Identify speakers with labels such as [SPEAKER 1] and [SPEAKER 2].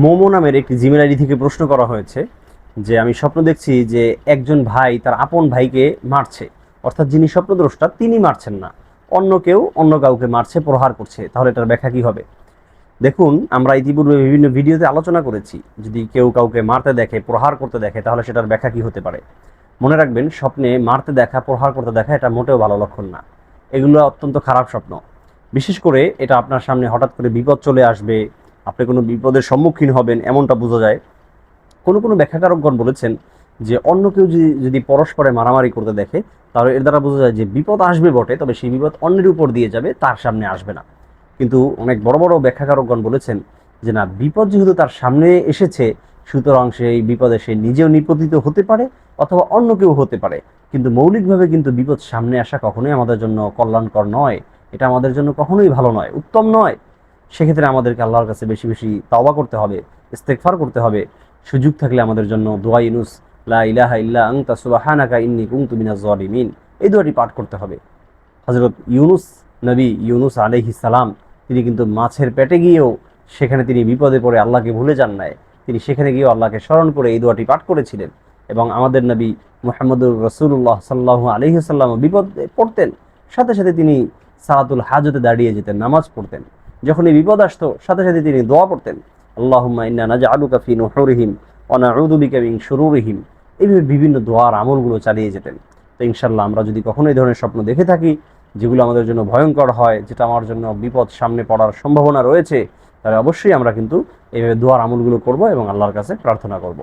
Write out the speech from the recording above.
[SPEAKER 1] মোমো নামের একটি Gmail ID থেকে প্রশ্ন করা হয়েছে যে আমি স্বপ্ন দেখছি যে একজন ভাই তার আপন ভাইকে মারছে, অর্থাৎ যিনি স্বপ্নদ্রষ্টা তিনি মারছেন না, অন্য কেউ অন্য কাউকে মারছে, প্রহার করছে। তাহলে এটার ব্যাখ্যা কি হবে? দেখুন, আমরা ইতিপূর্বে বিভিন্ন ভিডিওতে আলোচনা করেছি, যদি কেউ কাউকে মারতে দেখে, প্রহার করতে দেখে, তাহলে সেটার ব্যাখ্যা কি হতে পারে। মনে রাখবেন, স্বপ্নে মারতে দেখা, প্রহার করতে দেখা এটা মোটেও ভালো লক্ষণ না। এগুলো অত্যন্ত খারাপ স্বপ্ন। বিশেষ করে এটা আপনার সামনে হঠাৎ করে বিপদ চলে আসবে, আপনি কোনো বিপদের সম্মুখীন হবেন, এমনটা বোঝা যায়। কোনো কোনো ব্যাখ্যাকারকগণ বলেছেন যে অন্য কেউ যদি যদি পরস্পরে মারামারি করতে দেখে, তাহলে এর দ্বারা বোঝা যায় যে বিপদ আসবে বটে, তবে সেই বিপদ অন্যের উপর দিয়ে যাবে, তার সামনে আসবে না। কিন্তু অনেক বড় বড় ব্যাখ্যাকারকগণ বলেছেন যে না, বিপদ যেহেতু তার সামনে এসেছে, সুতরাং সেই বিপদে সে নিজেও নিপতিত হতে পারে অথবা অন্য কেউ হতে পারে। কিন্তু মৌলিকভাবে কিন্তু বিপদ সামনে আসা কখনোই আমাদের জন্য কল্যাণকর নয়, এটা আমাদের জন্য কখনোই ভালো নয়, উত্তম নয়। সেক্ষেত্রে আমাদেরকে আল্লাহর কাছে বেশি বেশি তাওবা করতে হবে, ইস্তেগফার করতে হবে। সুযোগ থাকলে আমাদের জন্য দোয়া ইউনুস, লা ইলাহা ইল্লা আনতা সুবহানাকা ইন্নী কুনতু মিনাজ জালিমিন, এই দোয়াটি পাঠ করতে হবে। হযরত ইউনুস, নবী ইউনুস আলাইহিস সালাম, তিনি কিন্তু মাছের পেটে গিয়েও সেখানে তিনি বিপদে পড়ে আল্লাহকে ভুলে যান নাই। তিনি সেখানে গিয়েও আল্লাহকে স্মরণ করে এই দোয়াটি পাঠ করেছিলেন। এবং আমাদের নবী মুহাম্মদুর রাসূলুল্লাহ সাল্লাল্লাহু আলাইহি ওয়াসাল্লাম বিপদে পড়তেন, সাথে সাথে তিনি সালাতুল হাজতে দাঁড়িয়ে যেতেন, নামাজ পড়তেন। যখনই বিপদ আসতো, সাথে সাথে তিনি দোয়া পড়তেন, আল্লাহুম্মা ইন্না নাজআলুকা ফি নুহুরিহিম ওয়া নাউযু বিকা মিন শুরুরিহিম। এইভাবে বিভিন্ন দোয়ার আমলগুলো চালিয়ে যেতেন। তো ইনশাআল্লাহ আমরা যদি কখনো এই ধরনের স্বপ্ন দেখে থাকি যেগুলো আমাদের জন্য ভয়ঙ্কর হয়, যেটা আমার জন্য বিপদ সামনে পড়ার সম্ভাবনা রয়েছে, তাহলে অবশ্যই আমরা কিন্তু এইভাবে দোয়ার আমলগুলো করব এবং আল্লাহর কাছে প্রার্থনা করব।